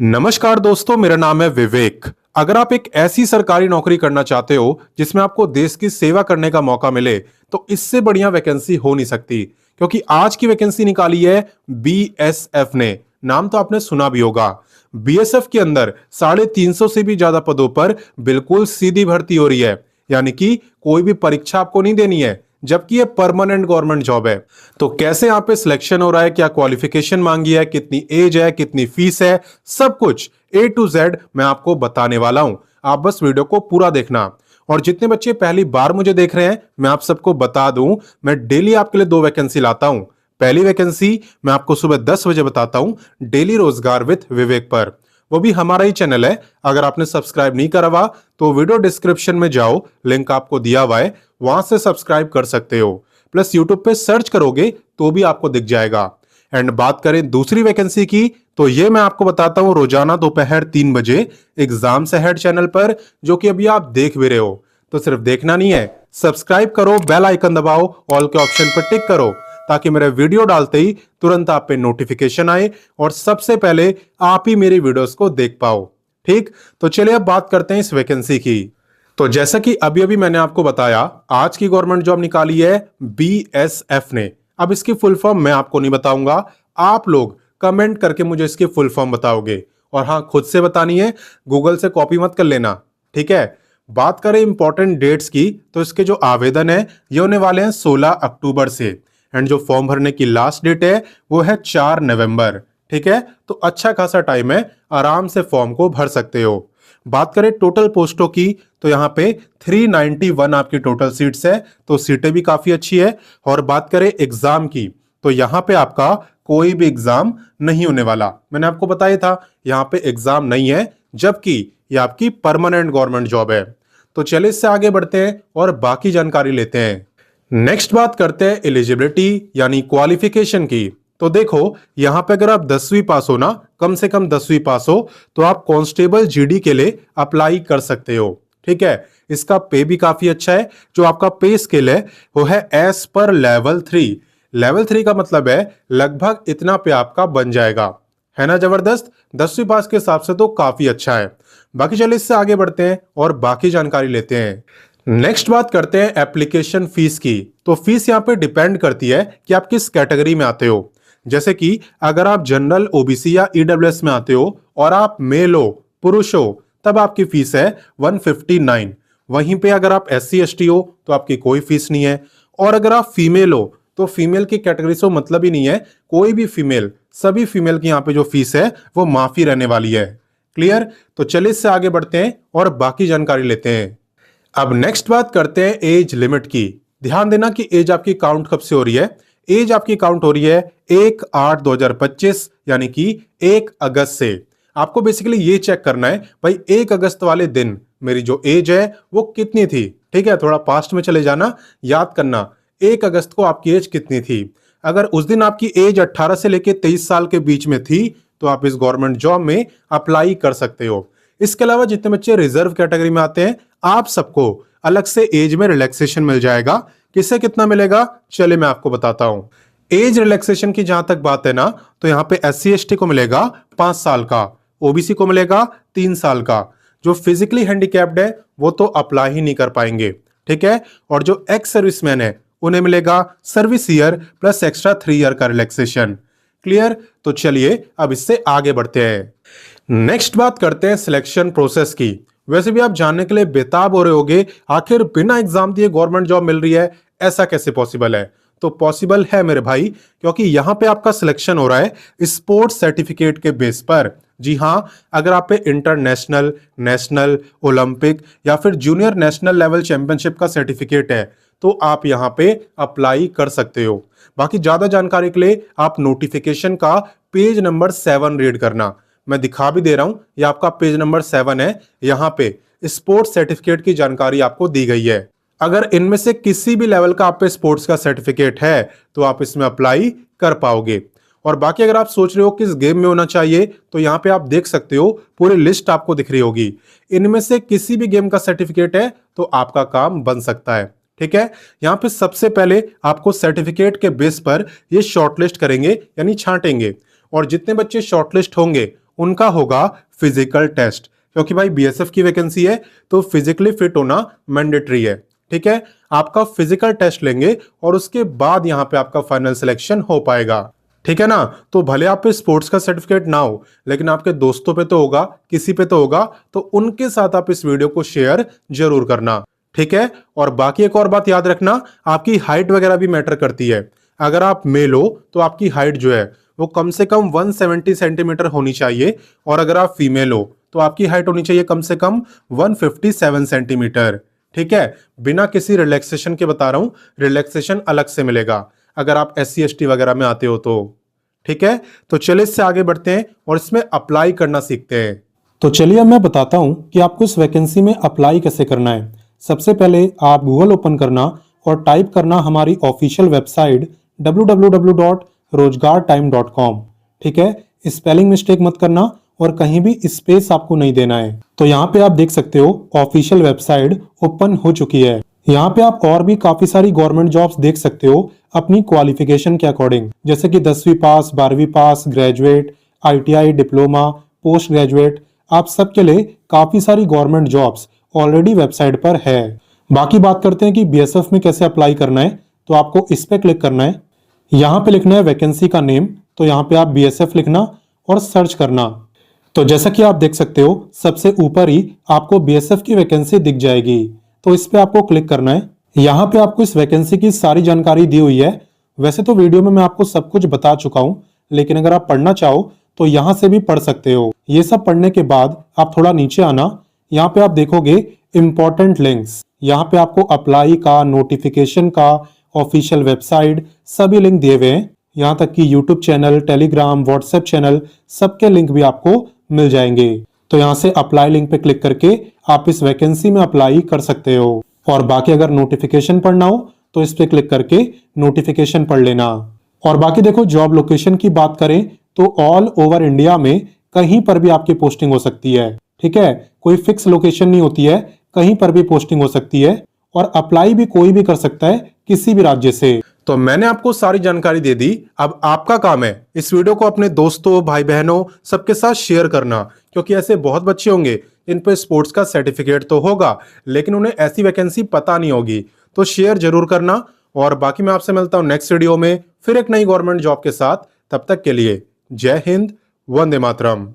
नमस्कार दोस्तों, मेरा नाम है विवेक। अगर आप एक ऐसी सरकारी नौकरी करना चाहते हो जिसमें आपको देश की सेवा करने का मौका मिले, तो इससे बढ़िया वैकेंसी हो नहीं सकती। क्योंकि आज की वैकेंसी निकाली है बीएसएफ ने। नाम तो आपने सुना भी होगा। बीएसएफ के अंदर 350 से भी ज्यादा पदों पर बिल्कुल सीधी भर्ती हो रही है। यानी कि कोई भी परीक्षा आपको नहीं देनी है, जबकि ये परमानेंट गवर्नमेंट जॉब है। तो कैसे यहाँ पे सिलेक्शन हो रहा है, क्या क्वालिफिकेशन मांगी है, कितनी एज है, कितनी फीस है, सब कुछ A to Z मैं आपको बताने वाला हूं। आप बस वीडियो को पूरा देखना। और जितने बच्चे पहली बार मुझे देख रहे हैं, मैं आप सबको बता दूं, मैं डेली आपके लिए 2 वैकेंसी लाता हूं। पहली वैकेंसी मैं आपको सुबह 10 बजे बताता हूं, डेली रोजगार विद विवेक पर। वो भी हमारा ही चैनल है। अगर आपने सब्सक्राइब नहीं करा हुआ तो वीडियो डिस्क्रिप्शन में जाओ, लिंक आपको दिया हुआ है, वहां से सब्सक्राइब कर सकते हो। प्लस यूट्यूब पे सर्च करोगे तो भी आपको दिख जाएगा। एंड बात करें दूसरी वैकेंसी की, तो ये मैं आपको बताता हूं रोजाना दोपहर 3 बजे एग्जाम्स अहेड चैनल पर, जो कि अभी आप देख भी रहे हो। तो सिर्फ देखना नहीं है, सब्सक्राइब करो, बेल आइकन दबाओ, ऑल के ऑप्शन पर टिक करो, ताकि मेरे वीडियो डालते ही तुरंत आप पे नोटिफिकेशन आए और सबसे पहले आप ही मेरी वीडियोस को देख पाओ। ठीक, तो चलिए अब बात करते हैं इस वैकेंसी की। तो जैसा कि अभी अभी मैंने आपको बताया, आज की गवर्नमेंट जॉब निकाली है बीएसएफ ने। अब इसकी फुल फॉर्म मैं आपको नहीं बताऊंगा, आप लोग कमेंट करके मुझे इसकी फुल फॉर्म बताओगे। और हाँ, खुद से बतानी है, गूगल से कॉपी मत कर लेना, ठीक है। बात करें इंपॉर्टेंट डेट्स की, तो इसके जो आवेदन है ये होने वाले हैं 16 अक्टूबर से। एंड जो फॉर्म भरने की लास्ट डेट है वो है 4 नवंबर। ठीक है, तो अच्छा खासा टाइम है, आराम से फॉर्म को भर सकते हो। बात करें टोटल पोस्टों की, तो यहाँ पे 391 आपकी टोटल सीट्स है, तो सीटें भी काफी अच्छी है। और बात करें एग्जाम की, तो यहाँ पे आपका कोई भी एग्जाम नहीं होने वाला। मैंने आपको बताया था यहाँ पे एग्जाम नहीं है, जबकि ये आपकी परमानेंट गवर्नमेंट जॉब है। तो चलिए इससे आगे बढ़ते हैं और बाकी जानकारी लेते हैं। नेक्स्ट बात करते हैं एलिजिबिलिटी यानी क्वालिफिकेशन की। तो देखो, यहां पे अगर आप 10वीं पास हो ना, कम से कम 10वीं पास हो, तो आप कांस्टेबल जीडी के लिए अप्लाई कर सकते हो। ठीक है, इसका पे भी काफी अच्छा है। जो आपका पे स्केल है वो है एज पर लेवल 3। लेवल 3 का मतलब है लगभग इतना पे आपका बन जाएगा। है ना जबरदस्त? 10वीं पास के हिसाब से तो काफी अच्छा है। बाकी चलिए इससे आगे बढ़ते हैं और बाकी जानकारी लेते हैं। नेक्स्ट बात करते हैं एप्लीकेशन फीस की। तो फीस यहाँ पे डिपेंड करती है कि आप किस कैटेगरी में आते हो। जैसे कि अगर आप जनरल, ओबीसी या ईडब्ल्यूएस में आते हो और आप मेल हो, पुरुष हो, तब आपकी फीस है 159। वहीं पे अगर आप एससी एसटी हो तो आपकी कोई फीस नहीं है। और अगर आप फीमेल हो तो फीमेल की कैटेगरी से मतलब ही नहीं है, कोई भी फीमेल, सभी फीमेल की यहाँ पे जो फीस है वो माफी रहने वाली है। क्लियर? तो चलिए इससे आगे बढ़ते हैं और बाकी जानकारी लेते हैं। अब नेक्स्ट बात करते हैं एज लिमिट की। ध्यान देना कि एज आपकी काउंट कब से हो रही है। एज आपकी काउंट हो रही है 1/8/2025 यानी कि 1 अगस्त से। आपको बेसिकली ये चेक करना है, भाई 1 अगस्त वाले दिन मेरी जो एज है वो कितनी थी। ठीक है, थोड़ा पास्ट में चले जाना, याद करना 1 अगस्त को आपकी एज कितनी थी। अगर उस दिन आपकी एज 18 से लेकर 23 साल के बीच में थी तो आप इस गवर्नमेंट जॉब में अप्लाई कर सकते हो। इसके अलावा जितने बच्चे रिजर्व कैटेगरी में आते हैं, आप सबको अलग से एज में रिलैक्सेशन मिल जाएगा। किससे कितना मिलेगा, चले मैं आपको बताता हूं। एज रिलैक्सेशन की जहां तक बात है ना, तो यहां पे एससी एसटी को मिलेगा 5 साल का, ओबीसी को मिलेगा 3 साल का। जो फिजिकली हैंडीकैप्ड है वो तो अप्लाई ही नहीं कर पाएंगे। ठीक है, और जो एक्स सर्विसमैन है उन्हें मिलेगा service year plus extra 3 year का रिलैक्सेशन। क्लियर? तो चलिए अब इससे आगे बढ़ते हैं। नेक्स्ट बात करते हैं सिलेक्शन प्रोसेस की। वैसे भी आप जानने के लिए बेताब हो रहे होगे, आखिर बिना एग्जाम दिए गवर्नमेंट जॉब मिल रही है, ऐसा कैसे पॉसिबल है? तो पॉसिबल है मेरे भाई, क्योंकि यहां पे आपका सिलेक्शन हो रहा है स्पोर्ट्स सर्टिफिकेट के बेस पर। जी हां, अगर आप पे इंटरनेशनल, नेशनल, ओलंपिक या फिर जूनियर नेशनल लेवल चैंपियनशिप का सर्टिफिकेट है तो आप यहां पे अप्लाई कर सकते हो। बाकी ज्यादा जानकारी के लिए आप नोटिफिकेशन का पेज नंबर 7 रीड करना। मैं दिखा भी दे रहा हूं, ये आपका पेज नंबर 7 है। यहां पे स्पोर्ट्स सर्टिफिकेट की जानकारी आपको दी गई है। अगर इनमें से किसी भी लेवल का आप पे स्पोर्ट्स का सर्टिफिकेट है तो आप इसमें अप्लाई कर पाओगे। और बाकी अगर आप सोच रहे हो किस गेम में होना चाहिए, तो यहाँ पे आप देख सकते हो, पूरी लिस्ट आपको दिख रही होगी। इनमें से किसी भी गेम का सर्टिफिकेट है तो आपका काम बन सकता है। ठीक है, यहाँ पे सबसे पहले आपको सर्टिफिकेट के बेस पर ये शॉर्टलिस्ट करेंगे यानी छांटेंगे। और जितने बच्चे शॉर्टलिस्ट होंगे उनका होगा फिजिकल टेस्ट, क्योंकि भाई बीएसएफ की वैकेंसी है तो फिजिकली फिट होना मैंडेटरी है। ठीक है, आपका फिजिकल टेस्ट लेंगे और उसके बाद यहां पे आपका फाइनल सिलेक्शन हो पाएगा। ठीक है ना, तो भले आप पे स्पोर्ट्स का सर्टिफिकेट ना हो लेकिन आपके दोस्तों पे तो होगा, किसी पे तो होगा, तो उनके साथ आप इस वीडियो को शेयर जरूर करना। ठीक है, और बाकी एक और बात याद रखना, आपकी हाइट वगैरह भी मैटर करती है। अगर आप मेल हो तो आपकी हाइट जो है वो कम से कम 170 सेंटीमीटर होनी चाहिए, और अगर आप फीमेल हो तो आपकी हाइट होनी चाहिए कम से कम 157 सेंटीमीटर। ठीक है, बिना किसी रिलैक्सेशन के बता रहा हूं, रिलैक्सेशन अलग से मिलेगा अगर आप SC ST वगैरह में आते हो तो। ठीक है, तो चलिए इससे आगे बढ़ते हैं और इसमें अप्लाई करना सीखते हैं। तो चलिए अब मैं बताता हूं कि आपको इस वैकेंसी में अप्लाई कैसे करना है। सबसे पहले आप गूगल ओपन करना और टाइप करना हमारी ऑफिशियल वेबसाइट www.rozgartime.com। ठीक है, स्पेलिंग मिस्टेक मत करना और कहीं भी स्पेस आपको नहीं देना है। तो यहाँ पे आप देख सकते हो ऑफिशियल वेबसाइट ओपन हो चुकी है। यहाँ पे आप और भी काफी सारी गवर्नमेंट जॉब्स देख सकते हो अपनी क्वालिफिकेशन के अकॉर्डिंग, जैसे कि 10वीं पास, 12वीं pass, graduate, ITI, diploma, post graduate, आप सबके लिए काफी सारी गवर्नमेंट जॉब्स ऑलरेडी वेबसाइट पर है। बाकी बात करते हैं कि BSF में कैसे अप्लाई करना है। तो आपको इस पे क्लिक करना है, यहाँ पे लिखना है वैकेंसी का नेम, तो यहाँ पे आप BSF लिखना और सर्च करना। तो जैसा कि आप देख सकते हो सबसे ऊपर ही आपको BSF की वैकेंसी दिख जाएगी, तो इस पे आपको क्लिक करना है। यहाँ पे आपको इस वैकेंसी की सारी जानकारी दी हुई है। वैसे तो वीडियो में मैं आपको सब कुछ बता चुका हूँ, लेकिन अगर आप पढ़ना चाहो तो यहाँ से भी पढ़ सकते हो। ये सब पढ़ने के बाद आप थोड़ा नीचे आना, यहाँ पे आप देखोगे इंपॉर्टेंट लिंक्स। यहाँ पे आपको अप्लाई का, नोटिफिकेशन का, ऑफिशियल वेबसाइट सभी लिंक दिए हुए हैं। यहाँ तक कि YouTube channel, Telegram, WhatsApp channel, सबके लिंक भी आपको मिल जाएंगे। तो यहाँ से अप्लाई लिंक पे क्लिक करके आप इस वैकेंसी में अप्लाई कर सकते हो। और बाकी अगर नोटिफिकेशन पढ़ना हो तो इस पे क्लिक करके नोटिफिकेशन पढ़ लेना। और बाकी देखो, जॉब लोकेशन की बात करें तो ऑल ओवर इंडिया में कहीं पर भी आपकी पोस्टिंग हो सकती है। ठीक है, कोई फिक्स लोकेशन नहीं होती है, कहीं पर भी पोस्टिंग हो सकती है, और अप्लाई भी कोई भी कर सकता है किसी भी राज्य से। तो मैंने आपको सारी जानकारी दे दी, अब आपका काम है इस वीडियो को अपने दोस्तों, भाई बहनों सबके साथ शेयर करना, क्योंकि ऐसे बहुत बच्चे होंगे इन पे स्पोर्ट्स का सर्टिफिकेट तो होगा लेकिन उन्हें ऐसी वैकेंसी पता नहीं होगी। तो शेयर जरूर करना, और बाकी मैं आपसे मिलता हूं नेक्स्ट वीडियो में फिर एक नई गवर्नमेंट जॉब के साथ। तब तक के लिए जय हिंद, वंदे मातरम।